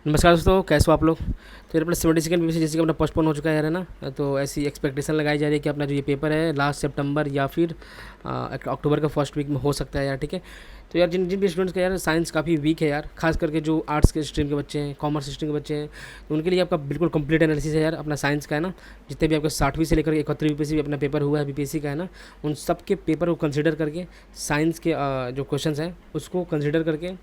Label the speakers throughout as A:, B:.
A: नमस्कार दोस्तों, कैसे हो आप लोग। तो ये अपना 72nd पीपीसी जैसे कि अपना पोस्टपोन हो चुका है ना। तो ऐसी एक्सपेक्टेशन लगाई जा रही है कि अपना जो ये पेपर है लास्ट सितंबर या फिर अक्टूबर का फर्स्ट वीक में हो सकता है यार। ठीक है। तो यार जिन जिन भी स्टूडेंट्स का यार साइंस काफ़ी वीक है यार, खास करके जो आर्ट्स के स्ट्रीम के बच्चे हैं, कॉमर्स स्ट्रीम के बच्चे हैं, तो उनके लिए आपका बिल्कुल कंप्लीट एनालिसिस है यार अपना साइंस का है ना। जितने भी आपका 60वीं से लेकर 31वीं बीपीएससी अपना पेपर हुआ है बीपीएससी का है ना, उन सब के पेपर को कंसिडर करके साइंस के जो क्वेश्चंस हैं उसको कंसिडर करके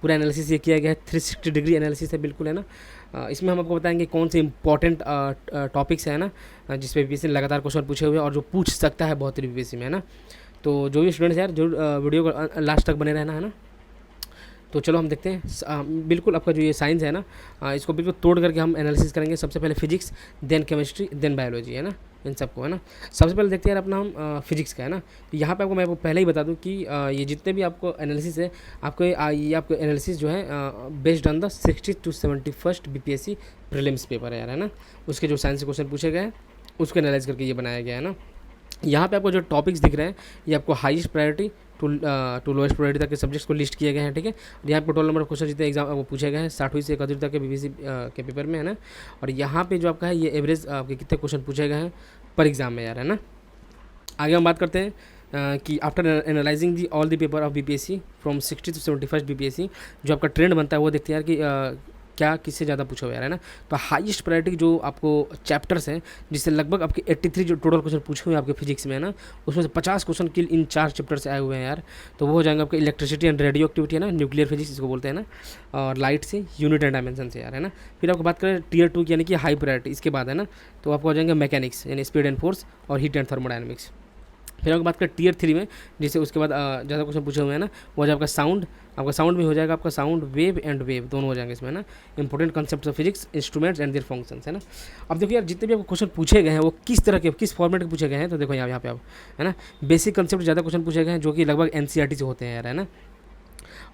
A: पूरा एनालिसिस ये किया गया है। 360 डिग्री एनालिसिस है बिल्कुल है ना। इसमें हम आपको बताएंगे कौन से इंपॉर्टेंट टॉपिक्स हैं ना, जिस पे बीपीएससी लगातार क्वेश्चन पूछे हुए हैं और जो पूछ सकता है बहुत ही बीपीएससी में है ना। तो जो भी स्टूडेंट्स यार जो वीडियो को लास्ट तक बने रहना है ना। तो चलो हम देखते हैं बिल्कुल आपका जो ये साइंस है ना, इसको बिल्कुल तोड़ करके हम एनालिसिस करेंगे। सबसे पहले physics, then chemistry, then biology है ना, इन सबको है ना। सबसे पहले देखते हैं यार अपना हम फिजिक्स का है ना। तो यहाँ पे मैं आपको पहले ही बता दूँ कि ये जितने भी आपको एनालिसिस है, आपको ये आपको एनालिसिस जो है based on the 60 to 71st BPSC prelims paper है यार है ना। उसके जो साइंस के क्वेश्चन पूछे गए हैं उसको एनालाइज करके ये बनाया गया है ना। यहाँ पे आपको जो टॉपिक्स दिख रहे हैं ये आपको highest priority to lowest priority तक के सब्जेक्ट्स को लिस्ट किए गए हैं। ठीक है। और यहाँ पे टोटल नंबर ऑफ क्वेश्चन जितने एग्जाम आपको पूछे गए हैं 60वीं से 31वीं तक के बीपीएससी के पेपर में है ना। और यहाँ पे जो आपका है ये एवरेज आपके कितने क्वेश्चन पूछे गए हैं पर एग्जाम में यार है ना। आगे हम बात करते हैं कि after analysing the all the paper of BPSC from 60 to 71st BPSC, जो आपका ट्रेंड बनता है वो देखते हैं यार कि क्या किससे ज़्यादा पूछा हुआ है ना। तो हाईएस्ट प्रायोरिटी जो आपको चैप्टर्स हैं, जिससे लगभग आपके 83 जो टोटल क्वेश्चन पूछे हुए हैं आपके फिजिक्स में है ना, उसमें से 50 क्वेश्चन के इन 4 चैप्टर से आए हुए हैं यार। तो वो हो जाएंगे आपके इलेक्ट्रिसिटी एंड रेडियो एक्टिविटी है ना, न्यूक्लियर फिजिक्स इसको बोलते हैं ना, और लाइट से, यूनिट एंड डायमेंशन से यार है ना। फिर आपको बात करें टीयर 2 की यानी कि हाई प्रायोरिटी, इसके बाद है ना तो आपको हो जाएंगे मैकेनिक्स यानी स्पीड एंड फोर्स और हीट एंड थर्मोडायनेमिक्स। फिर आपको बात करें टीयर 3 में, जिससे उसके बाद ज़्यादा क्वेश्चन पूछे हुए हैं ना, वो जो आपका साउंड, आपका साउंड भी हो जाएगा, आपका साउंड वेव एंड वेव दोनों हो जाएंगे इसमें ना। Important concept of physics, instruments and their functions है ना। अब देखो यार जितने भी आपको क्वेश्चन पूछे गए हैं वो किस तरह के, किस फॉर्मेट के पूछे गए हैं, तो देखो यहाँ पे आप है ना बेसिक कंसेप्ट ज़्यादा क्वेश्चन पूछे गए हैं जो कि लगभग एनसीईआरटी से होते हैं यार है ना।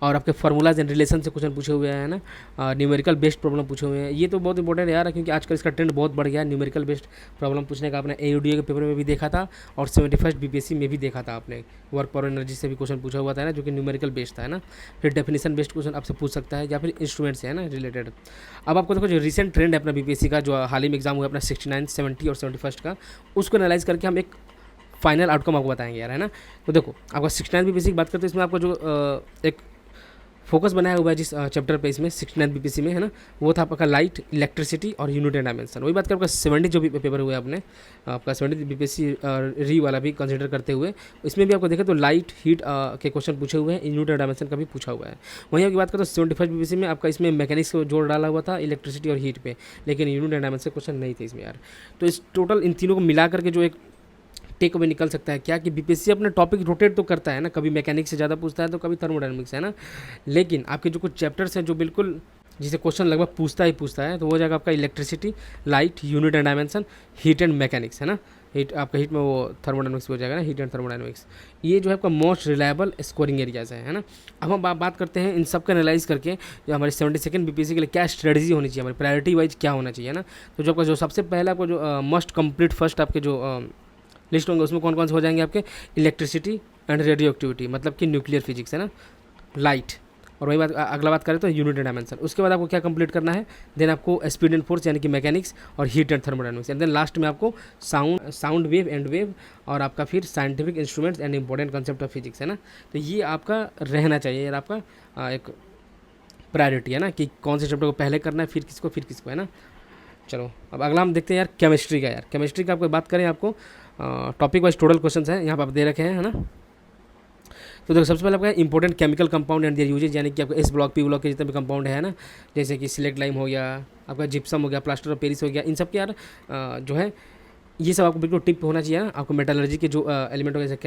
A: और आपके फार्मूलाज एंड रिलेशन से क्वेश्चन पूछे हुए हैं ना। न्यूमेरिकल बेस्ड प्रॉब्लम पूछे हुए हैं, ये तो बहुत इंपॉर्टेंट है यार, क्योंकि आजकल इसका ट्रेंड बहुत बढ़ गया है न्यूमेरिकल बेस्ड प्रॉब्लम पूछने का। आपने एयूडीए के पेपर में भी देखा था और 71st बीपीएससी में भी देखा था आपने, वर्क पावर एनर्जी से भी क्वेश्चन पूछा हुआ था ना, जो कि न्यूमेरिकल बेस्ड था है ना। फिर डेफिनेशन बेस्ड क्वेश्चन आपसे पूछ सकता है या फिर इंस्ट्रूमेंट से है ना रिलेटेड। अब आपको देखो जो रिसेंट ट्रेंड है अपना बीपीएससी का, जो हाल ही में एग्जाम हुआ अपना 69, 70 और 71st का, उसको एनालाइज करके हम एक फाइनल आउटकम आपको बताएंगे यार है ना। तो देखो आपका 69 बीपीएससी की बात करते हैं, इसमें आपको जो एक फोकस बनाया हुआ है जिस चैप्टर पे इसमें 69 बीपीसी में है ना, वो था आपका लाइट, इलेक्ट्रिसिटी और यूनिट एंड डायमेंशन। वही बात कर आपका 70 जो भी पेपर हुआ है अपने, आपका 70 बीपीएससी री वाला भी कंसिडर करते हुए, इसमें भी आपको देखें तो लाइट, हीट के क्वेश्चन पूछे हुए हैं, यूनिट एंड डायमेंशन का भी पूछा हुआ है। वहीं आपकी बात करें तो 75 बीपीसी में आपका इसमें मैकेनिक्स को जोड़ डाला हुआ था इलेक्ट्रिसिटी और हीट पे, लेकिन यूनिट एंड डायमेंशन क्वेश्चन नहीं थे इसमें यार। तो इस टोटल इन तीनों को मिला करके जो एक टेक अवे निकल सकता है क्या, कि बीपीएससी अपने टॉपिक रोटेट तो करता है ना, कभी मैकेनिक्स से ज़्यादा पूछता है तो कभी थर्मोडायनेमिक्स है ना, लेकिन आपके जो कुछ चैप्टर्स हैं जो बिल्कुल जिसे क्वेश्चन लगभग पूछता ही पूछता है, तो वो जाएगा आपका electricity, light, unit and dimension, heat and mechanics है ना। हीट आपका हीट में वो थर्मोडायनेमिक्स हो जाएगा ना, हीट एंड थर्मोडायनेमिक्स। ये जो है आपका मोस्ट रिलायबल स्कोरिंग एरियाज है ना। अब हम बात करते हैं इन सब का एनालाइज करके जो हमारे 72nd बीपीएससी के लिए क्या स्ट्रेटजी होनी चाहिए, हमारी प्रायोरिटी वाइज क्या होना चाहिए ना। तो जो आपका जो सबसे पहला आपको जो मस्ट कंप्लीट फर्स्ट आपके जो लिस्ट होंगे उसमें कौन कौन से हो जाएंगे आपके इलेक्ट्रिसिटी एंड रेडियो एक्टिविटी, मतलब कि न्यूक्लियर फिजिक्स है ना, लाइट, और वही बात अगला बात करें तो यूनिट एंड डायमेंशन। उसके बाद आपको क्या कंप्लीट करना है, देन आपको स्पीड एंड फोर्स यानी कि मैकेनिक्स और heat and thermodynamics, and then last में आपको साउंड वेव एंड वेव और आपका फिर scientific instruments and important concept of physics है ना। तो ये आपका रहना चाहिए यार आपका एक प्रायोरिटी है ना, कि कौन से चैप्टर को पहले करना है फिर किसको है ना। चलो अब अगला हम देखते हैं यार केमिस्ट्री का। यार केमिस्ट्री का आपको बात करें, आपको टॉपिक वाइज टोटल क्वेश्चन हैं यहाँ पर आप दे रखे हैं है ना। तो देखो सबसे पहले आपका important chemical compound and their uses, यानी कि आपका एस ब्लॉक, पी ब्लॉक के जितने भी कंपाउंड है ना, जैसे कि सिलेक्ट लाइम हो गया, आपका जिप्सम हो गया, प्लास्टर ऑफ पेरिस हो गया, इन सब के यार जो है ये सब आपको बिल्कुल टिप होना चाहिए ना। आपको मेटलर्जी के जो एलिमेंट हो गया, जैसे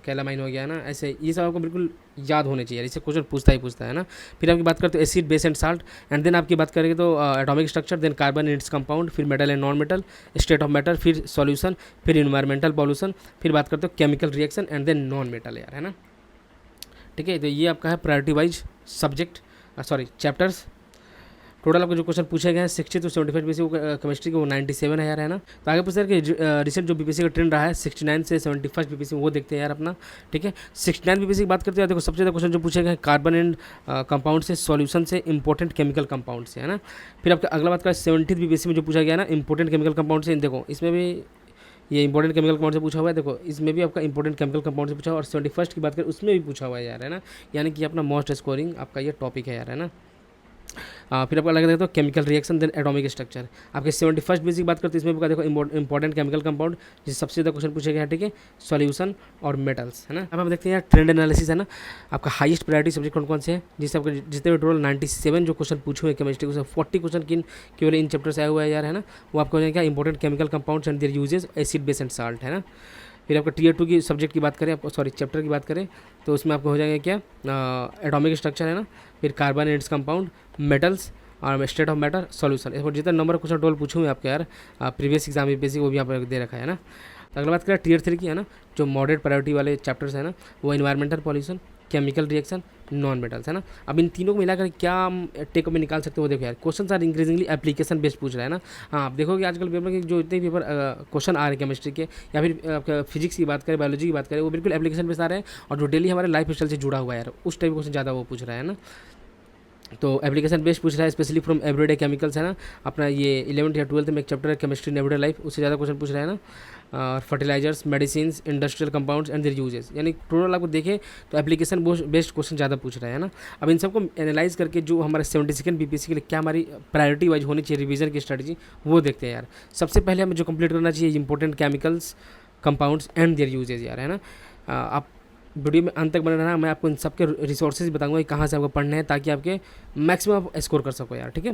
A: कैलामाइन हो गया ना, ऐसे ये सब आपको बिल्कुल याद होने चाहिए, इससे क्वेश्चन पूछता है ना। फिर आपकी बात करते हो acid, base and salt, and then आपकी बात करेंगे तो atomic structure, then carbon and its compound, फिर metal and non metal, state of matter, फिर सॉल्यूशन, फिर इन्वायरमेंटल पॉल्यूशन, फिर बात करते हो chemical reaction and then non metal यार है ना। ठीक है, तो ये आपका है priority wise subject, sorry chapters. Total आपको जो क्वेश्चन पूछे गए हैं 60 to 75 बीपीएससी केमिस्ट्री के वो 97 है यार, है ना। तो आगे पूछा कि रिसेंट जो बीपीएससी का ट्रेंड रहा है 69 से 71 बीपीएससी वो देखते हैं यार अपना, ठीक है। 69 बीपीएससी की बात करते हैं, देखो सबसे ज़्यादा क्वेश्चन जो पूछे गए हैं कार्बन एंड कंपाउंड से, सॉल्यूशन से, इंपॉर्टेंट केमिकल कंपाउंड से, है ना। फिर आपका अगला बात का 70 बीपीएससी में जो पूछा गया ना इंपॉर्टेंट केमिकल कंपाउंड से, देखो इसमें भी ये इंपॉर्टेंट केमिकल कंपाउंड से पूछा हुआ है, देखो इसमें भी आपका इंपॉर्टेंट केमिकल कंपाउंड से पूछा हुआ, और 71 की बात करें उसमें भी पूछा हुआ है यार, है ना। यानी कि अपना मोस्ट स्कोरिंग आपका ये टॉपिक है यार, है ना। फिर आपका लगा देखो chemical reaction then atomic structure. आपके 71 बीसी की बात करते हैं, इसमें भी देखो इंपॉर्टेंट केमिकल कंपाउंड जिससे सबसे ज़्यादा क्वेश्चन पूछे गए हैं, ठीक है, सॉल्यूशन और मेटल्स, है ना। अब हम देखते हैं यार ट्रेंड एनालिसिस, है ना। आपका हाईएस्ट प्रायोरिटी सब्जेक्ट कौन कौन से हैं, जिससे आपके जितने भी टोटल 97 जो क्वेश्चन पूछे हुए केमिस्ट्री को, 40 क्वेश्चन किन केवल इन चैप्टर से आया हुआ है यार, है ना। वो आपको हो जाएगा important chemical compounds and their uses, acid base and salt, है ना। फिर आपका टीयर 2 की सब्जेक्ट की बात करें, आपको सॉरी चैप्टर की बात करें तो उसमें आपको हो जाएगा क्या, एटॉमिक स्ट्रक्चर, है ना। फिर carbon and its compound, metals और स्टेट ऑफ मैटर, सॉल्यूशन। इस पर जितना नंबर क्वेश्चन टोटल पूछे हुए आपके यार प्रीवियस एग्जाम में बेसिक वो भी आप दे रखा है ना। तो अगला बात करें टीयर 3 की, है ना। जो मॉडरेट प्रायोरिटी वाले चैप्टर्स है ना, वो environmental pollution, chemical reaction, non metals, है ना। अब इन तीनों को मिलाकर क्या हम टेक में निकाल सकते हो, देखो यार question are increasingly application based पूछ रहा है ना। हाँ आप देखोगे आजकल पेपर के जो इतने पेपर क्वेश्चन आ रहे हैं केमिस्ट्री के या फिर आपका फिजिक्स की बात करें, बायोलॉजी की बात करें, वो बिल्कुल एप्लीकेशन बेस्ड आ रहे हैं, और जो डेली हमारे लाइफ स्टाइल से जुड़ा हुआ है यार उस टाइप क्वेश्चन ज़्यादा वो पूछ रहा है ना। तो एप्लीकेशन बेस्ड पूछ रहा है, स्पेशली फ्रॉम एवरीडे केमिकल्स, है ना। अपना ये 11th या 12th में एक चैप्टर है केमिस्ट्री इन एवरीडे लाइफ, उससे ज़्यादा क्वेश्चन पूछ रहा है ना। और fertilisers, medicine, industrial compounds and their uses, यानी टोटल आपको देखें तो एप्लीकेशन बेस्ड क्वेश्चन ज़्यादा पूछ रहा है ना। अब इन सबको एनालाइज करके जो हमारे 72nd बीपीएससी के लिए क्या हमारी प्रायोरिटी वाइज होनी चाहिए रिवीजन की स्ट्रेटजी, वो देखते हैं यार। सबसे पहले हमें जो कंप्लीट करना चाहिए important chemicals, compounds and their uses यार, है ना। आप वीडियो में अंत तक बने रहना, मैं आपको इन सबके रिसोर्सेज बताऊंगा कि कहाँ से आपको पढ़ने हैं ताकि आपके मैक्सिमम आप स्कोर कर सको यार, ठीक है।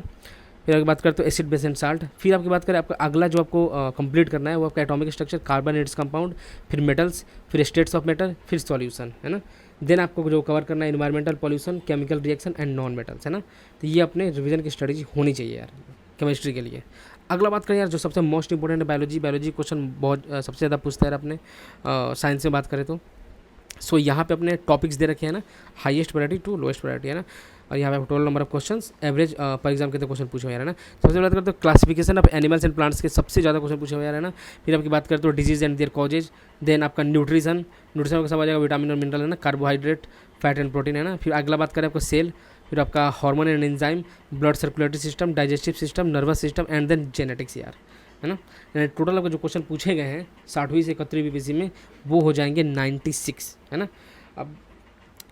A: फिर आपकी बात करते हो एसिड बेस एंड साल्ट। फिर आपकी बात करें आपका अगला जो आपको कंप्लीट करना है वो आपका atomic structure, carbon and its compound, फिर मेटल्स, फिर स्टेट्स ऑफ मैटर, फिर सॉल्यूशन, है ना। देन आपको जो कवर करना है environmental pollution, chemical reaction and non metals, है ना। तो ये अपने रिविजन की स्ट्रेटजी होनी चाहिए यार केमिस्ट्री के लिए। अगला बात करें यार जो सबसे मोस्ट इंपॉर्टेंट है बायोलॉजी क्वेश्चन बहुत सबसे ज़्यादा पूछता है यार अपने साइंस में बात करें तो। सो यहाँ पे अपने टॉपिक्स दे रखे हैं ना, highest priority to lowest priority, है ना। और यहाँ पे total number of questions, average पर एग्जाम कितने क्वेश्चन पूछे हुए हैं, है ना। सबसे पहले बात करते हो classification of animals and plants के सबसे ज़्यादा क्वेश्चन पूछे हुए हैं, है ना। फिर आपकी बात करते हो disease and their causes, then आपका न्यूट्रिशन को समझ जाएगा, विटामिन और मिनरल, है ना, कार्बोहाइड्रेट, फैट एंड प्रोटीन, है ना। फिर अगला बात करें आपका सेल, फिर आपका hormone and enzyme, blood circulatory system, digestive system, nervous system and then genetics यार, है ना। यानी टोटल आपको जो क्वेश्चन पूछे गए हैं 60वीं से 31वीं बीपीएससी में वो हो जाएंगे 96, है ना। अब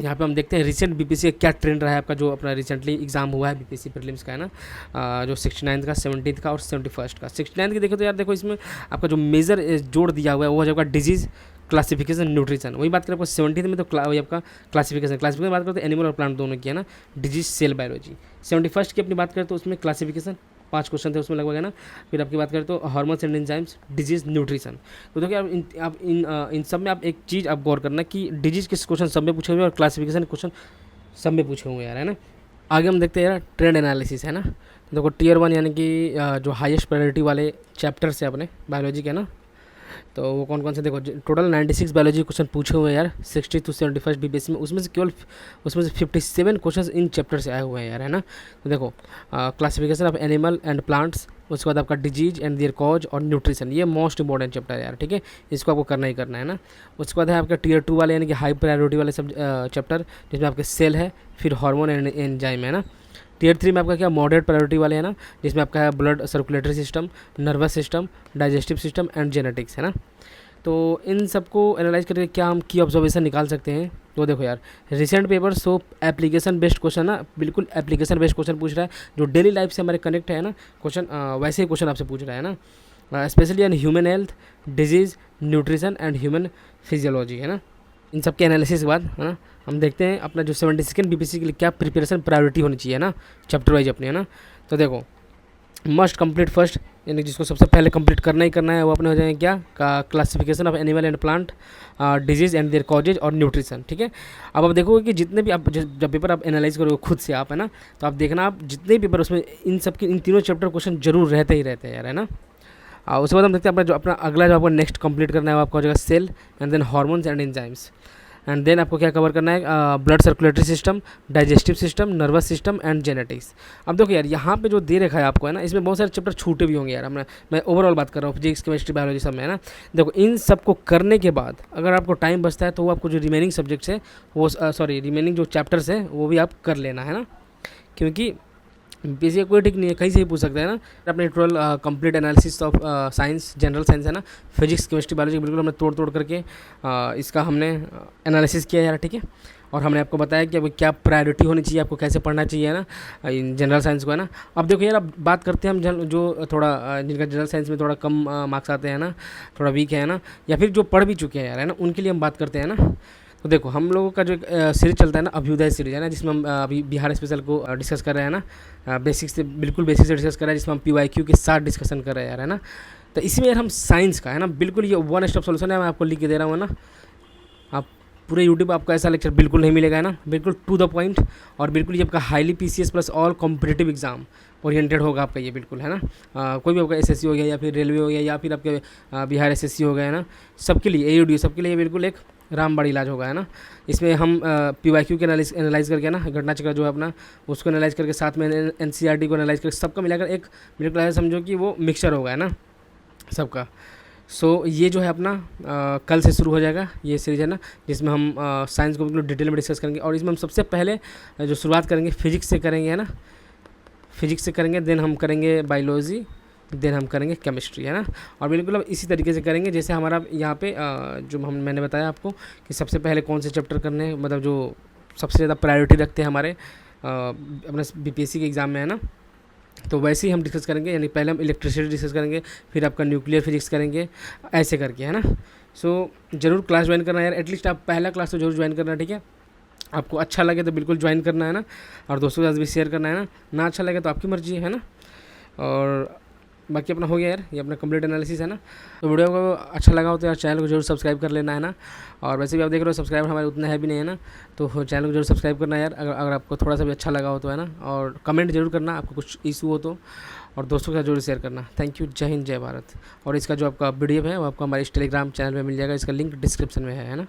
A: यहाँ पे हम देखते हैं रिसेंट बीपीएससी का क्या ट्रेंड रहा है आपका, जो अपना रिसेंटली एग्जाम हुआ है बीपीएससी प्रीलिम्स का, है ना। जो 69 का, 70 का और 71 का। 69 की देखो तो यार देखो इसमें आपका जो मेजर जोड़ दिया हुआ है वो हो जाएगा डिजीज़, क्लासिफिकेशन, न्यूट्रिशन। वही बात करें आपको 70 में तो वही आपका क्लासिफिकेशन बात करते हैं एनिमल और प्लांट दोनों की, है ना, डिजीज, सेल बायोलॉजी। 71 की अपनी बात करें तो उसमें क्लासिफिकेशन 5 क्वेश्चन थे उसमें लगभग, है ना। फिर आपकी बात करें तो hormones and enzymes, disease, nutrition. तो देखिए आप इन सब में आप एक चीज़ आप गौर करना कि डिजीज किस क्वेश्चन सब में पूछे हुए हैं और क्लासिफिकेशन क्वेश्चन सब में पूछे हुए हैं यार, है ना। आगे हम देखते हैं यार ट्रेंड एनालिसिस, है ना। देखो टीयर 1 यानी कि जो हाईएस्ट प्रायोरिटी वाले चैप्टर्स है अपने बायोलॉजी के, ना। तो वो कौन कौन से देखो टोटल 96 बायोलॉजी क्वेश्चन पूछे हुए हैं यार 60 to 71 बीपीएससी में, उसमें से 57 क्वेश्चन इन चैप्टर से आए हुए हैं यार, है ना। तो देखो classification of animal and plants, उसके बाद आपका डिजीज एंड देयर कॉज और न्यूट्रिशन, ये मोस्ट इंपॉर्टेंट चैप्टर है यार, ठीक है। इसको आपको करना ही करना है ना। उसके बाद है आपका टीयर 2 वाले यानी कि हाई प्रायोरिटी वाले सब चैप्टर, जिसमें आपके सेल है, फिर हार्मोन एंड एंजाइम, है ना। टीयर 3 में आपका क्या मॉडरेट प्रायोरिटी वाले, है ना, जिसमें आपका है blood circulatory system, nervous system, digestive system and genetics, है ना। तो इन सबको एनालाइज करके क्या हम की ऑब्जर्वेशन निकाल सकते हैं, तो देखो यार recent paper so application based question ना, बिल्कुल एप्लीकेशन बेस्ड क्वेश्चन पूछ रहा है, जो डेली लाइफ से हमारे कनेक्ट है ना क्वेश्चन, वैसे ही क्वेश्चन आपसे पूछ रहा है ना। Specially on human health, disease, nutrition and human physiology, है ना। इन सब के एनालिसिस के बाद, है ना, हम देखते हैं अपना जो 72nd बीपीएससी के लिए क्या प्रिपरेशन प्रायोरिटी होनी चाहिए ना, चैप्टर वाइज अपने, है ना। तो देखो मस्ट कंप्लीट फर्स्ट, यानी जिसको सबसे पहले कंप्लीट करना ही करना है वो अपने हो जाएंगे क्या का classification of animal and plant, disease and their causes और न्यूट्रिशन, ठीक है। अब आप देखोगे कि जितने भी आप जब पेपर आप एनालाइज करोगे खुद से आप, है ना, तो आप देखना आप जितने पेपर उसमें इन सब के इन तीनों चैप्टर क्वेश्चन जरूर रहते ही रहते हैं यार, है ना। उसके बाद हम देखते हैं अपना जो अपना अगला जो आपको नेक्स्ट कंप्लीट करना है वो आपका हो जाएगा cell and then hormones and enzymes. And then आपको क्या कवर करना है, blood circulatory system, digestive system, nervous system and genetics. अब देखो यार यहाँ पे जो दे रखा है आपको है ना, इसमें बहुत सारे चैप्टर छूटे भी होंगे यार, मैं ओवरऑल बात कर रहा हूँ, फिजिक्स केमिस्ट्री बायोलॉजी सब में है ना। देखो इन सबको करने के बाद अगर आपको टाइम बचता है तो वो आपको जो रिमेनिंग सब्जेक्ट्स है वो रिमेनिंग जो चैप्टर्स हैं वो भी आप कर लेना है ना, क्योंकि बेसिक कोई ठीक नहीं है, कहीं से ही पूछ सकते हैं ना। अपने total complete analysis of science, general science है ना, फिजिक्स केमिस्ट्री बायोलॉजी बिल्कुल हमने तोड़ तोड़ करके इसका हमने एनालिसिस किया यार, ठीक है। और हमने आपको बताया कि अब क्या प्रायोरिटी होनी चाहिए, आपको कैसे पढ़ना चाहिए है ना इन जनरल साइंस को है ना। अब देखो यार, अब बात करते हैं हम जो थोड़ा जिनका जनरल साइंस में थोड़ा कम मार्क्स आते हैं ना, थोड़ा वीक है ना, या फिर जो पढ़ भी चुके हैं यार है ना, उनके लिए हम बात करते हैं ना। तो देखो हम लोगों का जो सीरीज चलता है ना, अभ्युदय सीरीज है ना, जिसमें हम अभी बिहार स्पेशल को डिस्कस कर रहे हैं ना, बेसिक से बिल्कुल बेसिक से डिस्कस कर रहे हैं, जिसमें हम PYQ के साथ डिस्कशन कर रहे हैं यार है ना। तो इसमें यार हम साइंस का है ना, बिल्कुल ये वन स्टॉप सोल्यूशन है, मैं आपको लिख के दे रहा हूँ ना। आप पूरे यूट्यूब आपको ऐसा लेक्चर बिल्कुल नहीं मिलेगा है ना, बिल्कुल टू द पॉइंट, और बिल्कुल ये आपका highly PCS plus all competitive exam oriented होगा आपका ये, बिल्कुल है ना। कोई भी आपका SSC हो गया या फिर रेलवे हो गया या फिर आपके बिहार SSC हो गया है ना, सबके लिए AUD सबके लिए बिल्कुल एक रामबाड़ इलाज होगा है ना। इसमें हम PYQ के एनालाइज करके ना, घटना चक्र जो है अपना उसको एनालाइज करके, साथ में NCERT को एनालाइज करके, सबका मिलाकर एक बिल्कुल ऐसा समझो कि वो मिक्सचर होगा है ना सबका। ये जो है अपना कल से शुरू हो जाएगा ये सीरीज है ना, जिसमें हम साइंस को बिल्कुल डिटेल में डिस्कस करेंगे। और इसमें हम सबसे पहले जो शुरुआत करेंगे फिजिक्स से करेंगे है ना, फिजिक्स से करेंगे, देन हम करेंगे बायोलॉजी, देन हम करेंगे केमिस्ट्री है ना। और बिल्कुल अब इसी तरीके से करेंगे जैसे हमारा यहाँ पे जो मैंने बताया आपको कि सबसे पहले कौन से चैप्टर करने हैं, मतलब जो सबसे ज़्यादा प्रायोरिटी रखते हैं हमारे अपने BPSC के एग्ज़ाम में है ना, तो वैसे ही हम डिस्कस करेंगे। यानी पहले हम इलेक्ट्रिसिटी डिस्कस करेंगे, फिर आपका न्यूक्लियर फिजिक्स करेंगे, ऐसे करके है ना। ज़रूर क्लास ज्वाइन करना यार, एटलीस्ट आप पहला क्लास तो जरूर ज्वाइन करना, ठीक है। आपको अच्छा लगे तो बिल्कुल ज्वाइन करना है ना, और दोस्तों के साथ भी शेयर करना है ना अच्छा लगे तो आपकी मर्जी है ना। और बाकी अपना हो गया यार, ये अपना कंप्लीट एनालिसिस है ना। तो वीडियो को अच्छा लगा हो तो यार चैनल को जरूर सब्सक्राइब कर लेना है ना। और वैसे भी आप देख रहे हो सब्सक्राइबर हमारे उतना है भी नहीं है ना, तो चैनल को जरूर सब्सक्राइब करना यार, अगर आपको थोड़ा सा भी अच्छा लगा हो तो है ना। और कमेंट जरूर करना आपको कुछ इशू हो तो, और दोस्तों के साथ जरूर शेयर करना। थैंक यू, जय हिंद, जय भारत। और इसका जो आपका PDF है वो आपको हमारे इस टेलीग्राम चैनल में मिल जाएगा, इसका लिंक डिस्क्रिप्शन में है ना।